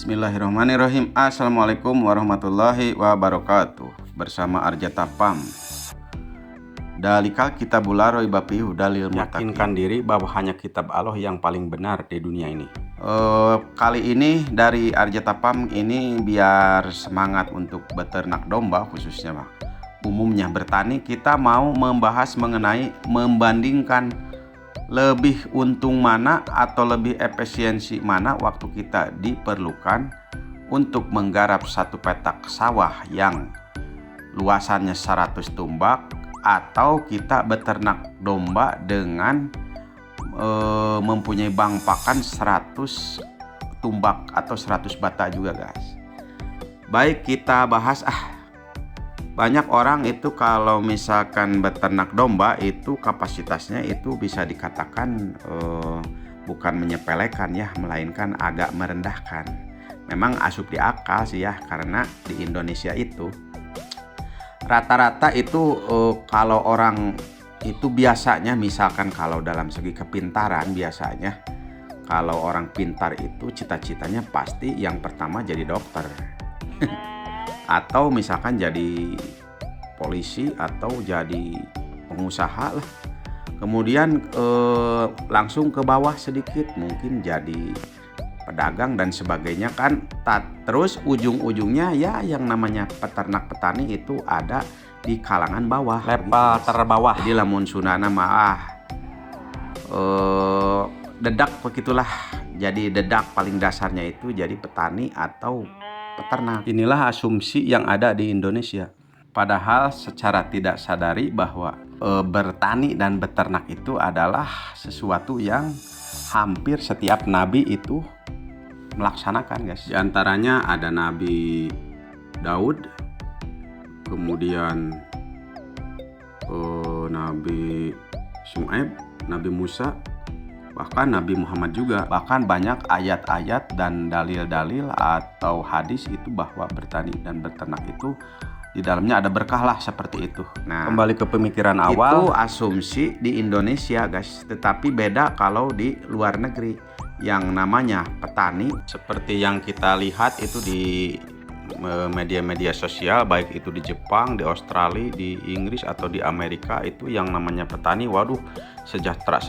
Bismillahirrahmanirrahim. Assalamualaikum warahmatullahi wabarakatuh. Bersama Arjata Pam. Dalika kitabul roi bapihu dalil muttaqin. Yakinkan diri bahwa hanya kitab Allah yang paling benar di dunia ini. Kali ini dari Arjata Pam ini biar semangat untuk beternak domba khususnya umumnya bertani, kita mau membahas mengenai membandingkan lebih untung mana atau lebih efisiensi mana waktu kita diperlukan untuk menggarap satu petak sawah yang luasannya 100 tumbak atau kita beternak domba dengan mempunyai bank pakan 100 tumbak atau 100 bata juga guys. Baik, kita bahas banyak orang itu kalau misalkan beternak domba itu kapasitasnya itu bisa dikatakan bukan menyepelekan ya, melainkan agak merendahkan. Memang asup di akal sih ya, karena di Indonesia itu rata-rata itu kalau orang itu biasanya misalkan kalau dalam segi kepintaran biasanya kalau orang pintar itu cita-citanya pasti yang pertama jadi dokter. Atau misalkan jadi polisi atau jadi pengusaha lah. Kemudian langsung ke bawah sedikit mungkin jadi pedagang dan sebagainya kan. Terus ujung-ujungnya ya yang namanya peternak petani itu ada di kalangan bawah, level terbawah. Jadi lamun sunana dedak begitulah. Jadi dedak paling dasarnya itu jadi petani atau peternak. Inilah asumsi yang ada di Indonesia. Padahal secara tidak sadari bahwa bertani dan beternak itu adalah sesuatu yang hampir setiap nabi itu melaksanakan guys. Di antaranya ada Nabi Daud, kemudian Nabi Syuaib, Nabi Musa, bahkan Nabi Muhammad juga. Bahkan banyak ayat-ayat dan dalil-dalil atau hadis itu bahwa bertani dan beternak itu di dalamnya ada berkah lah seperti itu. Nah, kembali ke pemikiran awal, itu asumsi di Indonesia guys, tetapi beda kalau di luar negeri. Yang namanya petani seperti yang kita lihat itu di media-media sosial, baik itu di Jepang, di Australia, di Inggris atau di Amerika, itu yang namanya petani, waduh, sejahtera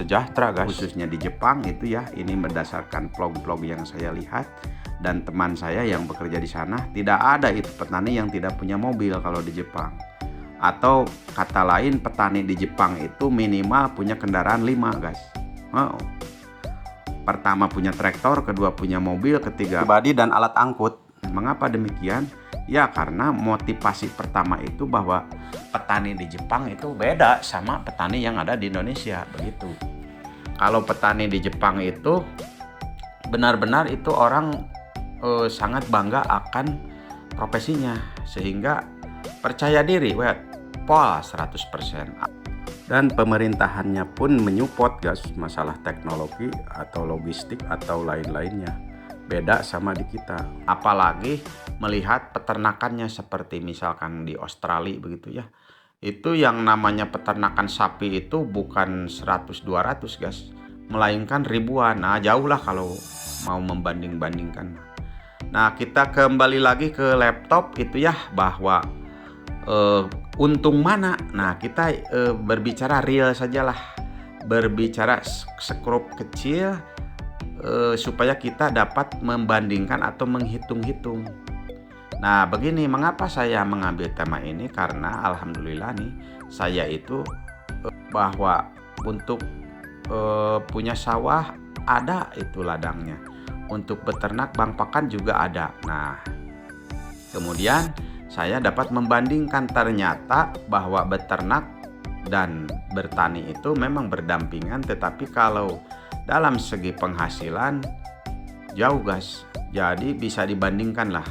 guys. Khususnya di Jepang itu ya, ini berdasarkan vlog-vlog yang saya lihat dan teman saya yang bekerja di sana, tidak ada itu petani yang tidak punya mobil kalau di Jepang. Atau kata lain, petani di Jepang itu minimal punya kendaraan 5 guys. Pertama punya traktor, kedua punya mobil, ketiga pribadi dan alat angkut. Mengapa demikian? Ya karena motivasi pertama itu bahwa petani di Jepang itu beda sama petani yang ada di Indonesia, begitu. Kalau petani di Jepang itu benar-benar itu orang sangat bangga akan profesinya, sehingga percaya diri, pol 100%. Dan pemerintahannya pun menyupport guys masalah teknologi atau logistik atau lain-lainnya. Beda sama di kita. Apalagi melihat peternakannya seperti misalkan di Australia begitu ya. Itu yang namanya peternakan sapi itu bukan 100-200 guys, melainkan ribuan. Nah jauh lah kalau mau membanding-bandingkan. Nah kita kembali lagi ke laptop itu ya, bahwa untung mana. Nah kita berbicara real sajalah, berbicara skrup kecil supaya kita dapat membandingkan atau menghitung-hitung. Nah begini, mengapa saya mengambil tema ini, karena alhamdulillah nih saya itu bahwa untuk punya sawah ada itu ladangnya, untuk beternak bank pakan juga ada. Nah kemudian saya dapat membandingkan, ternyata bahwa beternak dan bertani itu memang berdampingan, tetapi kalau dalam segi penghasilan jauh guys. Jadi bisa dibandingkan lah,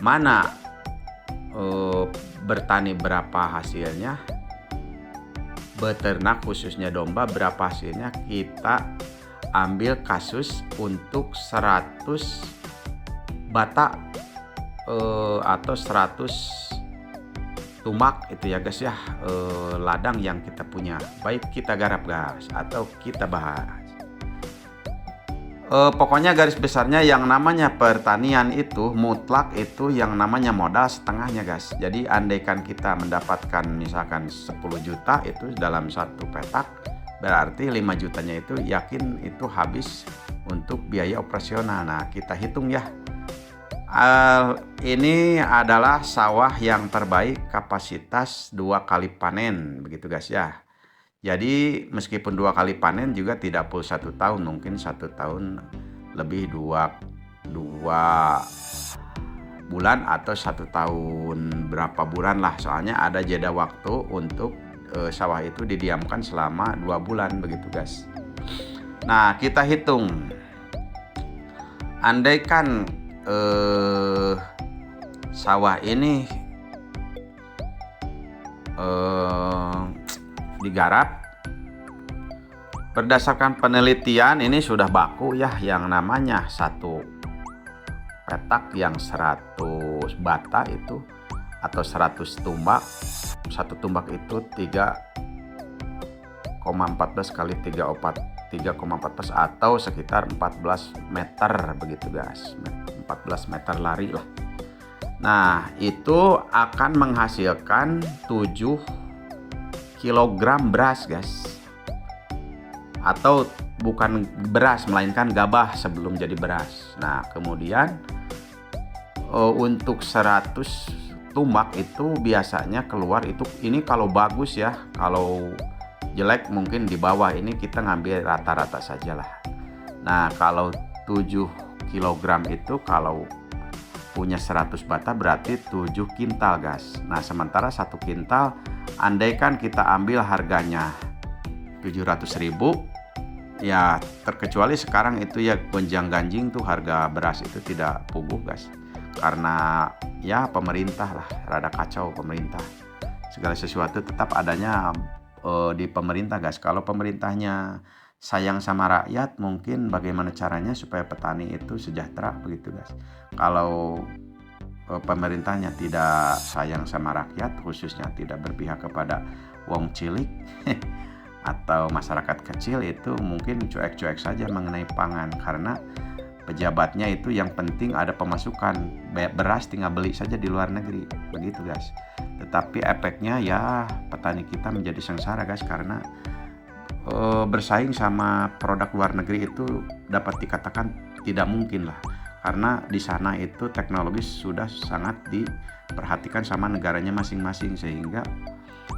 mana bertani berapa hasilnya, beternak khususnya domba berapa hasilnya. Kita ambil kasus untuk 100 bata atau 100 tumbak itu ya guys ya, ladang yang kita punya, baik kita garap guys atau kita bahas. Pokoknya garis besarnya yang namanya pertanian itu mutlak itu yang namanya modal setengahnya guys. Jadi andaikan kita mendapatkan misalkan 10 juta itu dalam satu petak, berarti 5 jutanya itu yakin itu habis untuk biaya operasional. Nah kita hitung ya, ini adalah sawah yang terbaik kapasitas 2 kali panen begitu guys ya. Jadi meskipun 2 kali panen juga tidak full 1 tahun, mungkin 1 tahun lebih 2 bulan atau 1 tahun berapa bulan lah. Soalnya ada jeda waktu untuk sawah itu didiamkan selama 2 bulan begitu guys. Nah kita hitung, andaikan sawah ini digarap berdasarkan penelitian, ini sudah baku ya, yang namanya satu petak yang 100 bata itu atau 100 tumbak, satu tumbak itu 3,14 kali 3,14 atau sekitar 14 meter begitu guys, 14 meter lari lah. Nah itu akan menghasilkan 7 kilogram beras guys, atau bukan beras melainkan gabah sebelum jadi beras. Nah kemudian untuk 100 tumbak itu biasanya keluar itu, ini kalau bagus ya, kalau jelek mungkin di bawah, ini kita ngambil rata-rata sajalah. Nah kalau 7 kilogram itu kalau punya 100 bata berarti 7 kintal guys. Nah sementara 1 kintal andaikan kita ambil harganya 700.000 ya, terkecuali sekarang itu ya gonjang ganjing tuh harga beras itu tidak puguh guys, karena ya pemerintah lah rada kacau pemerintah, segala sesuatu tetap adanya di pemerintah guys. Kalau pemerintahnya sayang sama rakyat, mungkin bagaimana caranya supaya petani itu sejahtera begitu guys. Kalau pemerintahnya tidak sayang sama rakyat, khususnya tidak berpihak kepada wong cilik atau masyarakat kecil, itu mungkin cuek-cuek saja mengenai pangan, karena pejabatnya itu yang penting ada pemasukan, beras tinggal beli saja di luar negeri begitu guys. Tetapi efeknya ya petani kita menjadi sengsara guys, karena bersaing sama produk luar negeri itu dapat dikatakan tidak mungkin lah, karena di sana itu teknologi sudah sangat diperhatikan sama negaranya masing-masing, sehingga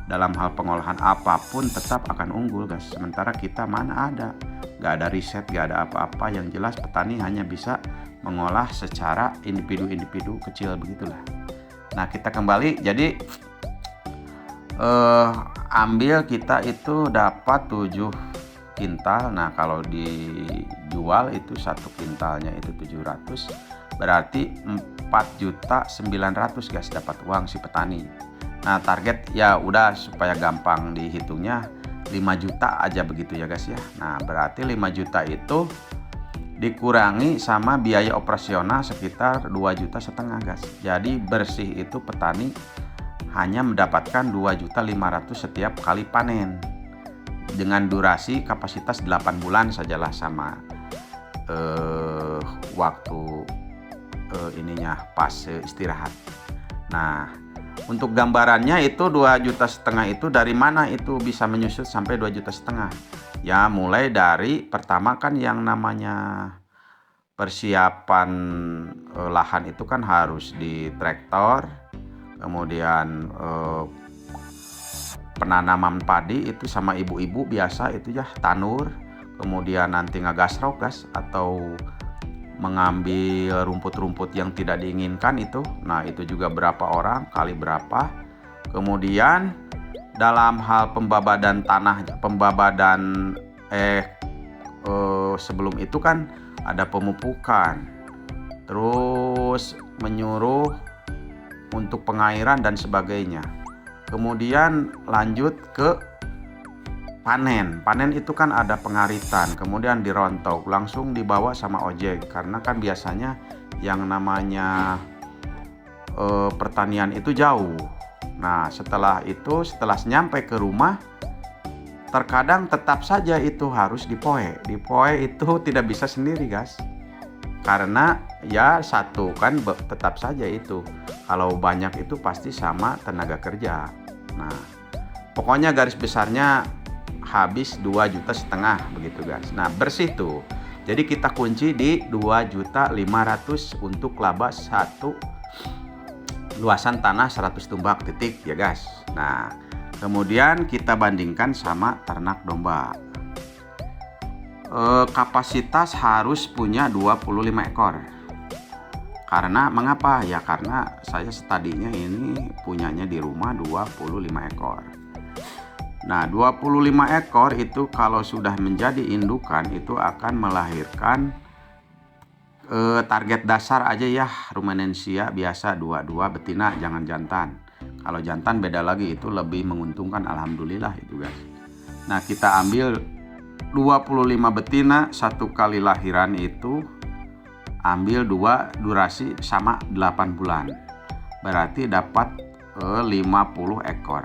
dalam hal pengolahan apapun tetap akan unggul guys. Sementara kita mana ada, gak ada riset, gak ada apa-apa. Yang jelas petani hanya bisa mengolah secara individu-individu kecil begitulah. Nah kita kembali, jadi ambil kita itu dapat 7 kintal. Nah kalau dijual itu 1 kintalnya itu 700, berarti 4.900.000 guys dapat uang si petani. Nah target ya udah supaya gampang dihitungnya 5 juta aja begitu ya guys ya. Nah berarti 5 juta itu dikurangi sama biaya operasional sekitar 2,5 juta guys. Jadi bersih itu petani hanya mendapatkan 2.500.000 setiap kali panen, dengan durasi kapasitas 8 bulan sajalah sama waktu ininya fase istirahat. Nah untuk gambarannya itu 2,5 juta itu dari mana itu bisa menyusut sampai 2,5 juta? Ya mulai dari pertama kan yang namanya persiapan lahan itu kan harus di traktor, kemudian penanaman padi itu sama ibu-ibu biasa itu ya tanur, kemudian nanti ngegasrok gas atau mengambil rumput-rumput yang tidak diinginkan itu. Nah itu juga berapa orang kali berapa. Kemudian dalam hal pembabadan tanah, sebelum itu kan ada pemupukan, terus menyuruh untuk pengairan dan sebagainya. Kemudian lanjut ke panen. Panen itu kan ada pengaritan, kemudian dirontok, langsung dibawa sama ojek, karena kan biasanya yang namanya pertanian itu jauh. Nah setelah itu, setelah nyampe ke rumah, terkadang tetap saja itu harus dipoe. Dipoe itu tidak bisa sendiri, guys. Karena ya satu kan tetap saja itu. Kalau banyak itu pasti sama tenaga kerja. Nah, pokoknya garis besarnya habis 2,5 juta begitu, guys. Nah, bersih tuh. Jadi kita kunci di 2.500.000 untuk laba satu luasan tanah 100 tumbak titik ya, guys. Nah, kemudian kita bandingkan sama ternak domba. Kapasitas harus punya 25 ekor. Karena mengapa? Ya karena saya tadinya ini punyanya di rumah 25 ekor. Nah, 25 ekor itu kalau sudah menjadi indukan itu akan melahirkan target dasar aja ya, rumenensia biasa 22 betina, jangan jantan. Kalau jantan beda lagi, itu lebih menguntungkan, alhamdulillah itu, guys. Nah, kita ambil 25 betina, satu kali lahiran itu ambil 2, durasi sama 8 bulan. Berarti dapat 50 ekor.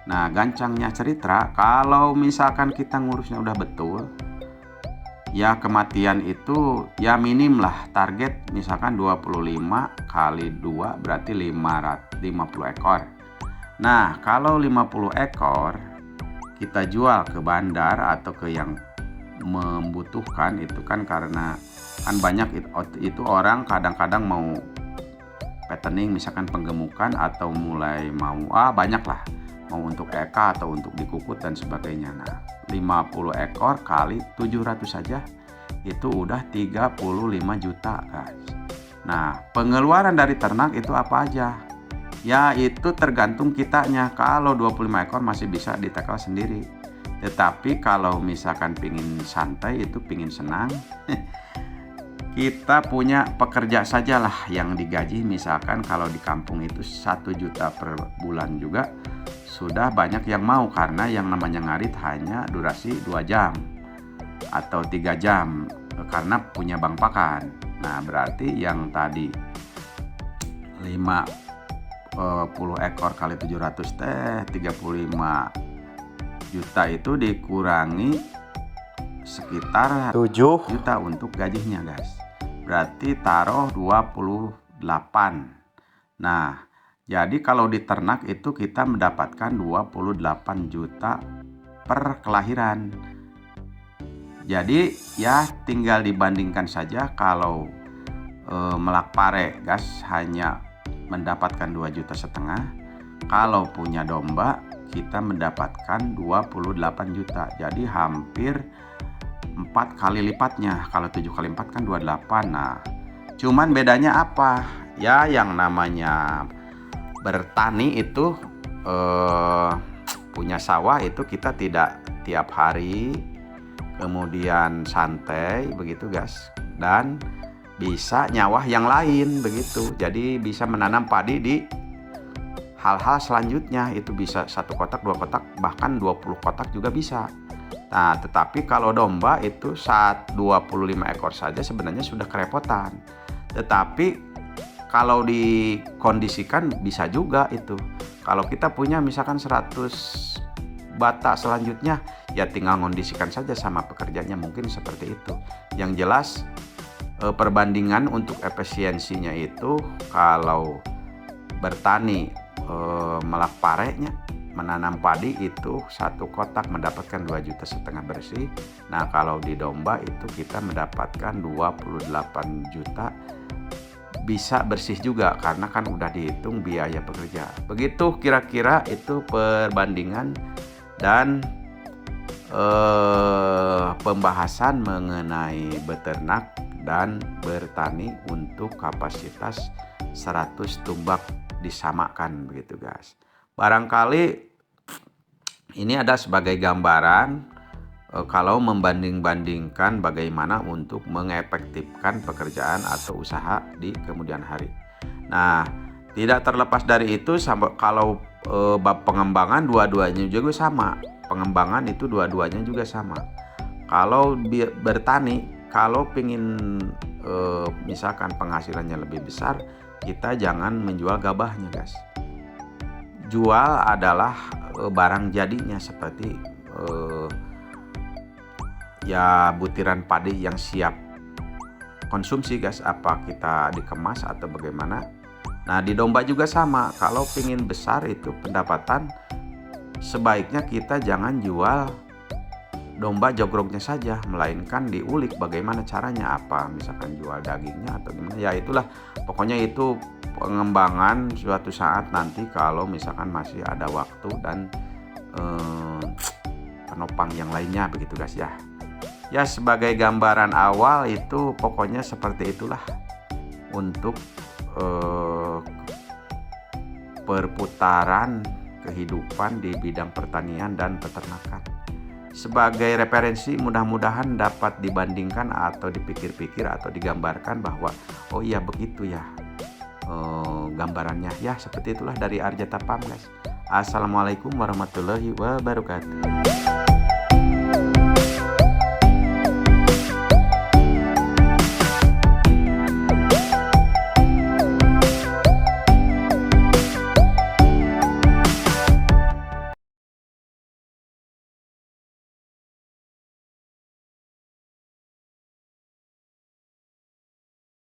Nah, gancangnya cerita, kalau misalkan kita ngurusnya udah betul, ya kematian itu ya minim lah, target misalkan 25 kali 2 berarti 50 ekor. Nah, kalau 50 ekor kita jual ke bandar atau ke yang membutuhkan itu kan, karena kan banyak itu orang kadang-kadang mau fattening misalkan penggemukan atau mulai mau banyak lah, mau untuk eka atau untuk dikukut dan sebagainya. Nah, 50 ekor kali 700 saja itu udah 35 juta, guys. Nah, pengeluaran dari ternak itu apa aja? Ya itu tergantung kitanya. Kalau 25 ekor masih bisa ditekel sendiri. Tetapi kalau misalkan pingin santai, itu pingin senang, kita punya pekerja sajalah yang digaji. Misalkan kalau di kampung itu 1 juta per bulan juga sudah banyak yang mau, karena yang namanya ngarit hanya durasi 2 jam atau 3 jam karena punya bang pakan. Nah, berarti yang tadi 50 ekor kali 700 35 juta itu dikurangi sekitar 7 juta untuk gajinya, guys. Berarti taruh 28. Nah, jadi kalau di ternak itu kita mendapatkan 28 juta per kelahiran. Jadi ya tinggal dibandingkan saja, kalau melak pare, guys, hanya mendapatkan 2,5 juta. Kalau punya domba kita mendapatkan 28 juta. Jadi hampir 4 kali lipatnya. Kalau 7 kali 4 kan 28. Nah, cuman bedanya apa? Ya yang namanya bertani itu punya sawah itu kita tidak tiap hari, kemudian santai begitu, guys, dan bisa nyawah yang lain begitu. Jadi bisa menanam padi di hal-hal selanjutnya, itu bisa 1 kotak 2 kotak bahkan 20 kotak juga bisa. Nah, tetapi kalau domba itu 25 ekor saja sebenarnya sudah kerepotan. Tetapi kalau dikondisikan bisa juga itu. Kalau kita punya misalkan 100 bata selanjutnya, ya tinggal kondisikan saja sama pekerjanya, mungkin seperti itu. Yang jelas perbandingan untuk efisiensinya itu, kalau bertani melak parenya, menanam padi itu 1 kotak mendapatkan 2,5 juta bersih. Nah, kalau di domba itu kita mendapatkan 28 juta bisa bersih juga, karena kan udah dihitung biaya pekerja. Begitu kira-kira itu perbandingan dan pembahasan mengenai beternak dan bertani untuk kapasitas 100 tumbak disamakan begitu, guys. Barangkali ini ada sebagai gambaran kalau membanding-bandingkan bagaimana untuk mengefektifkan pekerjaan atau usaha di kemudian hari. Nah, tidak terlepas dari itu, kalau bab pengembangan dua-duanya juga sama. Pengembangan itu dua-duanya juga sama. Kalau bertani, kalau pingin misalkan penghasilannya lebih besar, kita jangan menjual gabahnya, guys. Jual adalah barang jadinya, seperti ya butiran padi yang siap konsumsi guys, apa kita dikemas atau bagaimana. Nah di domba juga sama, kalau pingin besar itu pendapatan, sebaiknya kita jangan jual domba jogroknya saja, melainkan diulik bagaimana caranya, apa misalkan jual dagingnya atau gimana. Ya itulah, pokoknya itu pengembangan suatu saat nanti kalau misalkan masih ada waktu dan penopang yang lainnya begitu guys ya. Ya sebagai gambaran awal itu pokoknya seperti itulah untuk perputaran kehidupan di bidang pertanian dan peternakan. Sebagai referensi mudah-mudahan dapat dibandingkan atau dipikir-pikir atau digambarkan bahwa oh iya begitu ya gambarannya. Ya seperti itulah dari Arjata Farm guys. Assalamualaikum warahmatullahi wabarakatuh.